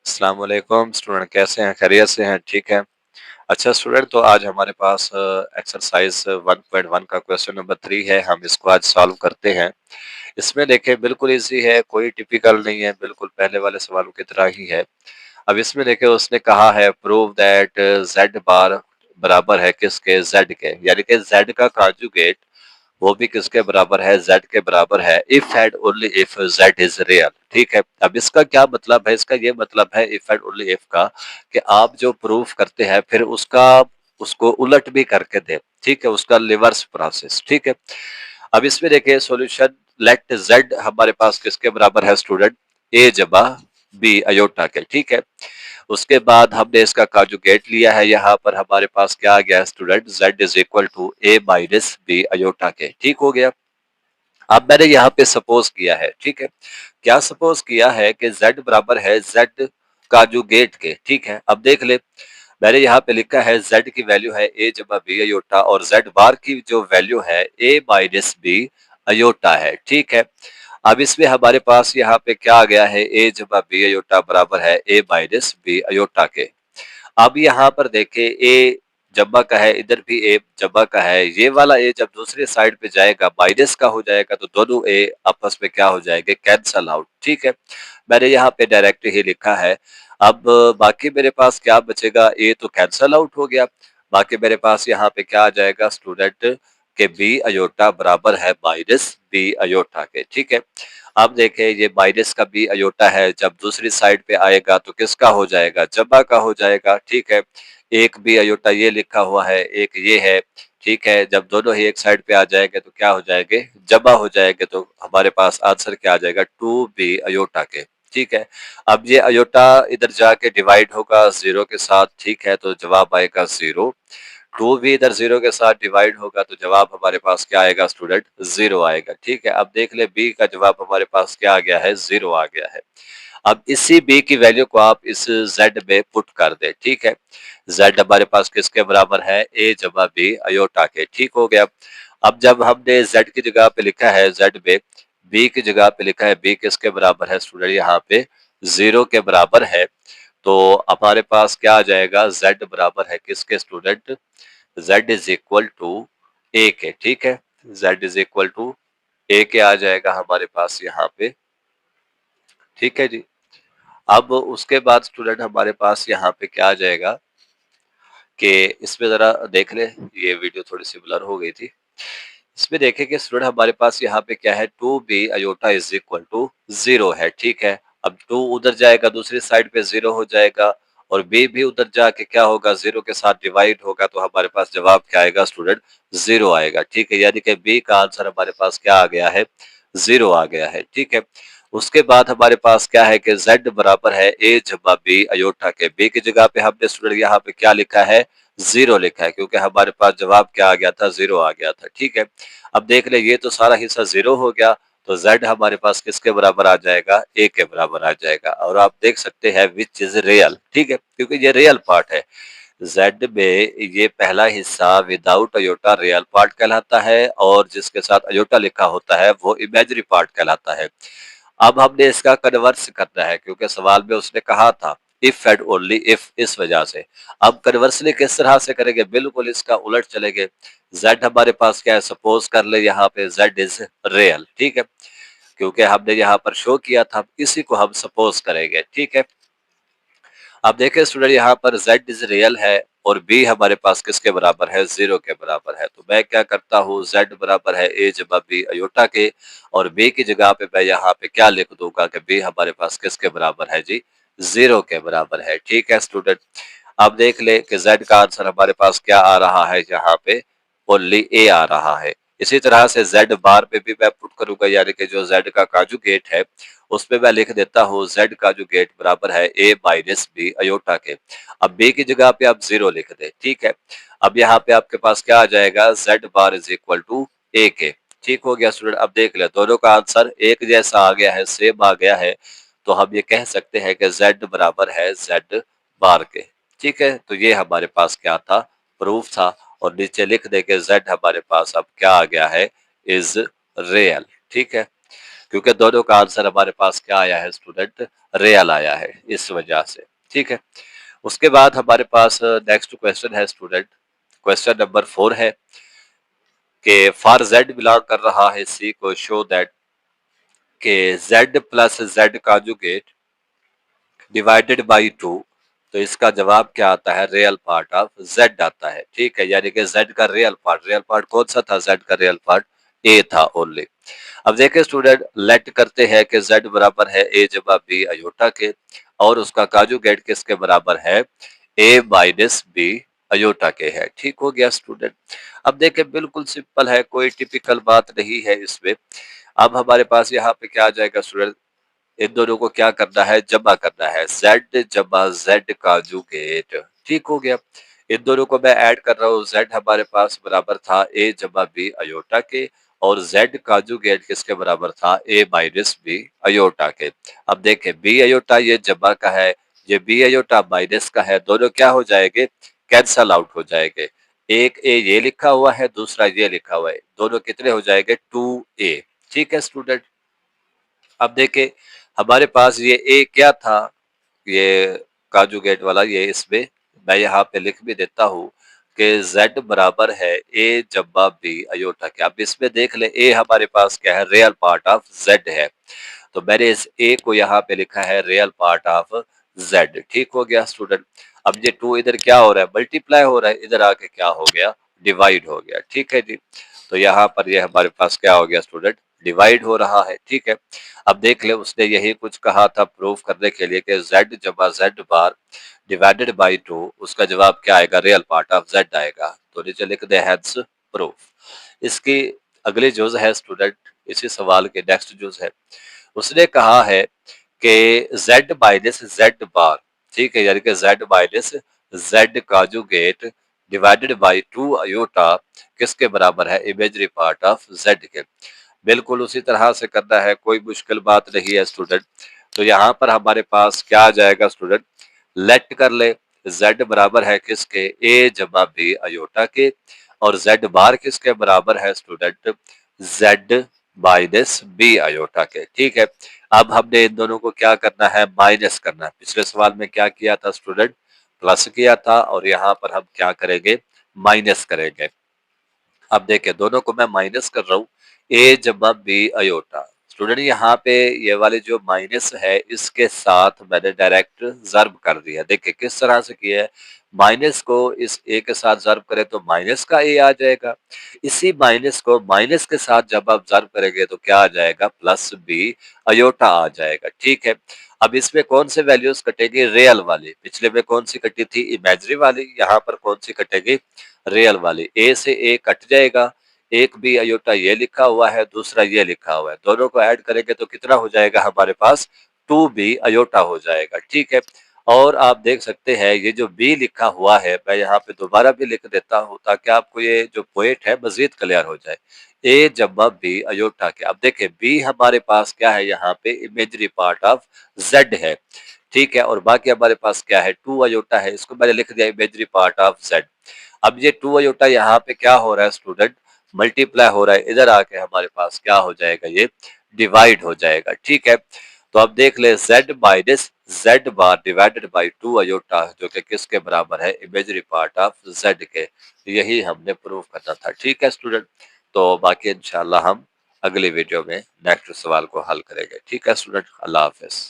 अस्सलाम वालेकुम स्टूडेंट, कैसे हैं? खैरियत से हैं? ठीक है। अच्छा स्टूडेंट, तो आज हमारे पास एक्सरसाइज 1.1 का क्वेश्चन नंबर 3 है। हम इसको आज सॉल्व करते हैं। इसमें देखिए बिल्कुल इजी है, कोई टिपिकल नहीं है, बिल्कुल पहले वाले सवालों की तरह ही है। अब इसमें देखिए उसने कहा है प्रूव दैट जेड बार बराबर है किसके? जेड के, यानी कि जेड का कॉन्जुगेट वो भी किसके बराबर है? जेड के बराबर है। If and only if Z is real. ठीक है। अब इसका क्या मतलब है? इसका ये मतलब है इफ एंड ओनली इफ का कि आप जो प्रूफ करते हैं फिर उसका उसको उलट भी करके दे। ठीक है, उसका रिवर्स प्रोसेस। ठीक है। अब इसमें देखिए सॉल्यूशन, लेट जेड हमारे पास किसके बराबर है स्टूडेंट? ए जमा बी अयोटा के। ठीक है। उसके बाद हमने इसका कॉन्जुगेट लिया है। यहाँ पर हमारे पास क्या आ गया student? z is equal to A minus B iota के। ठीक हो गया। अब मैंने यहाँ पे सपोज किया है। ठीक है। क्या सपोज किया है कि z बराबर है z कॉन्जुगेट के। ठीक है। अब देख ले, मैंने यहाँ पे लिखा है z की वैल्यू है a जमा बी अयोटा और z बार की जो वैल्यू है a माइनस बी अयोटा है। ठीक है। अब इसमें हमारे पास यहाँ पे क्या आ गया है? a जमा बी अयोटा बराबर है a माइनस बी अयोटा के। अब यहाँ पर देखें ए जब्बा का है, इधर भी ए जब्बा का है। ये वाला ए जब दूसरी साइड पे जाएगा माइनस का हो जाएगा तो दोनों ए आपस में क्या हो जाएंगे? Cancel out. ठीक है। मैंने यहाँ पे डायरेक्ट ही लिखा है। अब बाकी मेरे पास क्या बचेगा? ए तो कैंसल आउट हो गया। बाकी मेरे पास यहाँ पे क्या आ जाएगा स्टूडेंट के बी अयोटा बराबर है माइनस बी अयोटा के। ठीक है। अब देखें ये माइनस का बी अयोटा है, जब दूसरी साइड पे आएगा तो किसका हो जाएगा? जमा का हो जाएगा। ठीक है। एक बी अयोटा ये लिखा हुआ है, एक ये है। ठीक है। जब दोनों ही एक साइड पे आ जाएंगे तो क्या हो जाएंगे? जमा हो जाएंगे। तो हमारे पास आंसर क्या आ जाएगा? टू बी अयोटा के। ठीक है। अब ये अयोटा इधर जाके डिवाइड होगा जीरो के साथ। ठीक है। तो जवाब आएगा जीरो। टू भी इधर जीरो के साथ डिवाइड होगा तो जवाब हमारे पास क्या आएगा स्टूडेंट? जीरो आएगा। ठीक है। अब देख ले बी का जवाब हमारे पास क्या आ गया है? जीरो आ गया है। अब इसी बी की वैल्यू को आप इस जेड में पुट कर दे। ठीक है। जेड हमारे पास किसके बराबर है? ए जमा बी अयोटा के। ठीक हो गया। अब जब हमने जेड की जगह पे लिखा है जेड में, बी की जगह पे लिखा है बी किसके बराबर है स्टूडेंट? यहाँ पे जीरो के बराबर है। तो हमारे पास क्या आ जाएगा? जेड बराबर है किसके student? z is equal to a k. ठीक है। z is equal to a k आ जाएगा हमारे पास यहाँ पे। ठीक है जी। अब उसके बाद स्टूडेंट हमारे पास यहाँ पे क्या आ जाएगा कि इसमें जरा देख ले, ये वीडियो थोड़ी सी ब्लर हो गई थी। इसमें देखें कि स्टूडेंट हमारे पास यहाँ पे क्या है? Two B iota is equal to zero है। ठीक है। अब टू उधर जाएगा दूसरी साइड पे जीरो हो जाएगा और बी भी उधर जाके क्या होगा? जीरो के साथ डिवाइड होगा तो हमारे पास जवाब क्या आएगा स्टूडेंट? जीरो आएगा। ठीक है। यानी कि बी का आंसर हमारे पास क्या आ गया है? जीरो आ गया है। ठीक है। उसके बाद हमारे पास क्या है कि z बराबर है a जमा बी अयोटा के। बी की जगह पे हमने स्टूडेंट यहाँ पे क्या लिखा है? जीरो लिखा है, क्योंकि हमारे पास जवाब क्या आ गया था? जीरो आ गया था। ठीक है। अब देख ले ये तो सारा हिस्सा जीरो हो गया तो z हमारे पास किसके बराबर आ जाएगा? a के बराबर आ जाएगा। और आप देख सकते हैं विच इज रियल। ठीक है, क्योंकि ये रियल पार्ट है। z में ये पहला हिस्सा विदाउट अयोटा रियल पार्ट कहलाता है और जिसके साथ अयोटा लिखा होता है वो इमेजिनरी पार्ट कहलाता है। अब हमने इसका कन्वर्स करना है क्योंकि सवाल में उसने कहा था इफ एंड ओनली इफ, इस वजह से। अब कन्वर्सली किस तरह से करेंगे? बिल्कुल इसका उलट चलेंगे। z हमारे पास क्या है? सपोज कर ले यहाँ पे z इज रियल। ठीक है, क्योंकि हमने यहाँ पर शो किया था, इसी को हम सपोज करेंगे। ठीक है। अब देखें स्टूडेंट यहाँ पर z इज रियल है और b हमारे पास किसके बराबर है? जीरो के बराबर है। तो मैं क्या करता हूँ? z बराबर है a जमा b अयोटा के और b की जगह पे मैं यहाँ पे क्या लिख दूंगा कि b हमारे पास किसके बराबर है जी? जीरो के बराबर है। ठीक है स्टूडेंट। अब देख ले कि z का आंसर हमारे पास क्या आ रहा है? यहाँ पे ओनली a आ रहा है। इसी तरह से z बार पे भी मैं पुट करूंगा, यानी कि जो z का कांजुगेट है उसमें मैं लिख देता हूँ z का जो गेट बराबर है a माइनस बी अयोटा के। अब b की जगह पे आप जीरो लिख दे। ठीक है। अब यहाँ पे आपके पास क्या आ जाएगा? z bar is equal to a के। ठीक हो गया स्टूडेंट। अब देख ले दोनों का आंसर एक जैसा आ गया है, सेम आ गया है। तो हम ये कह सकते हैं कि z बराबर है z बार के। ठीक है। तो ये हमारे पास क्या था? प्रूफ था। और नीचे लिख दे के z हमारे पास अब क्या आ गया है? Is real. ठीक है। क्योंकि दोनों का आंसर हमारे पास क्या आया है स्टूडेंट, रियल आया है, इस वजह से। ठीक है, उसके बाद हमारे पास नेक्स्ट क्वेश्चन है स्टूडेंट, क्वेश्चन नंबर 4 है कि फॉर जेड बिलोंग कर रहा है सी को, शो दैट के Z plus Z conjugate divided by 2, तो इसका जवाब क्या आता है, रियल पार्ट ऑफ जेड आता है। ठीक है, यानी कि जेड का रियल पार्ट कौन सा था, जेड का रियल पार्ट ए था ओनली। अब देखिए स्टूडेंट, लेट करते हैं कि z बराबर है a जमा b अयोटा के, और उसका कांजुगेट किसके बराबर है, a माइनस b अयोटा के है। ठीक हो गया स्टूडेंट। अब देखिए बिल्कुल सिंपल है, कोई टिपिकल बात नहीं है इसमें। अब हमारे पास यहाँ पे क्या आ जाएगा स्टूडेंट, इन दोनों को क्या करना है, जमा करना है, z जमा z कांजुगेट। ठीक हो गया, इन दोनों को मैं ऐड कर रहा हूँ, z हमारे पास बराबर था a जमा b अयोटा के, और z कांजुगेट किसके बराबर था, a माइनस b अयोटा के। अब देखें b अयोटा ये जमा का है, ये b अयोटा माइनस का है, दोनों क्या हो जाएंगे, कैंसल आउट हो जाएंगे। एक a ये लिखा हुआ है, दूसरा ये लिखा हुआ है, दोनों कितने हो जाएंगे, 2a। ठीक है स्टूडेंट। अब देखें हमारे पास ये ए क्या था, ये कांजुगेट वाला, ये इसमें मैं यहाँ पे लिख भी देता हूँ कि z बराबर है a जब्बा b अयोटा के। अब इसमें देख ले, a हमारे पास क्या है, रियल पार्ट ऑफ z है, तो मैंने इस a को यहाँ पे लिखा है रियल पार्ट ऑफ z। ठीक हो गया स्टूडेंट। अब ये 2 इधर क्या हो रहा है, मल्टीप्लाई हो रहा है, इधर आके क्या हो गया, डिवाइड हो गया। ठीक है जी, तो यहाँ पर ये हमारे पास क्या हो गया स्टूडेंट, डिवाइड हो रहा है। ठीक है, अब देख ले, उसने यही कुछ कहा था प्रूफ करने के लिए कि z जमा z बार डिवाइडेड बाई 2, उसका जवाब क्या आएगा, रियल पार्ट ऑफ z आएगा। तो नीचे लिख दे हैंस प्रूफ। इसकी अगली जुज है स्टूडेंट, इसी सवाल के नेक्स्ट जुज है, उसने कहा है कि z माइनस z बार, ठीक है, यानी कि z minus z conjugate divided by 2 iota किसके बराबर है, इमेजरी पार्ट ऑफ z के। बिल्कुल उसी तरह से करना है, कोई मुश्किल बात नहीं है स्टूडेंट। तो यहाँ पर हमारे पास क्या आ जाएगा स्टूडेंट, लेट कर ले, z बराबर है किसके, a जमा b अयोटा के, और z बार किसके बराबर है student, z minus b iota के। ठीक है, अब हमने इन दोनों को क्या करना है, माइनस करना है। पिछले सवाल में क्या किया था स्टूडेंट, प्लस किया था, और यहाँ पर हम क्या करेंगे, माइनस करेंगे। अब देखिए दोनों को मैं माइनस कर रहा हूँ, ए जमा बी अयोटा। स्टूडेंट यहाँ पे ये वाले जो माइनस है, इसके साथ मैंने डायरेक्ट जर्ब कर दिया। देखिए किस तरह से किया है, माइनस को इस ए के साथ जर्ब करें तो माइनस का ए आ जाएगा, इसी माइनस को माइनस के साथ जब आप जर्ब करेंगे तो क्या आ जाएगा, प्लस बी अयोटा आ जाएगा। ठीक है, अब इसमें कौन से वैल्यूज कटेगी, रियल वाली। पिछले में कौन सी कटी थी, इमेजरी वाली, यहाँ पर कौन सी कटेगी, रियल वाली। ए से ए कट जाएगा, एक बी अयोटा ये लिखा हुआ है, दूसरा ये लिखा हुआ है, दोनों को ऐड करेंगे तो कितना हो जाएगा हमारे पास, 2b अयोटा हो जाएगा। ठीक है, और आप देख सकते हैं ये जो b लिखा हुआ है, मैं यहाँ पे दोबारा भी लिख देता हूँ ताकि आपको ये जो पॉइंट है मजीद क्लियर हो जाए, a जमा b अयोटा के। अब देखिए b हमारे पास क्या है, यहाँ पे इमेजरी पार्ट ऑफ z है। ठीक है, और बाकी हमारे पास क्या है, 2 अयोटा है, इसको मैंने लिख दिया इमेजरी पार्ट ऑफ z। अब ये 2 अयोटा यहाँ पे क्या हो रहा है स्टूडेंट, मल्टीप्लाई हो रहा है, इधर आके हमारे पास क्या हो जाएगा, ये डिवाइड हो जाएगा। ठीक है, तो अब देख ले, z minus z bar divided by 2 iota, जो कि किसके बराबर है, इमेजरी पार्ट ऑफ z के। यही हमने प्रूव करना था। ठीक है स्टूडेंट, तो बाकी इंशाल्लाह हम अगली वीडियो में नेक्स्ट सवाल को हल करेंगे। ठीक है स्टूडेंट, अल्लाह हाफिज।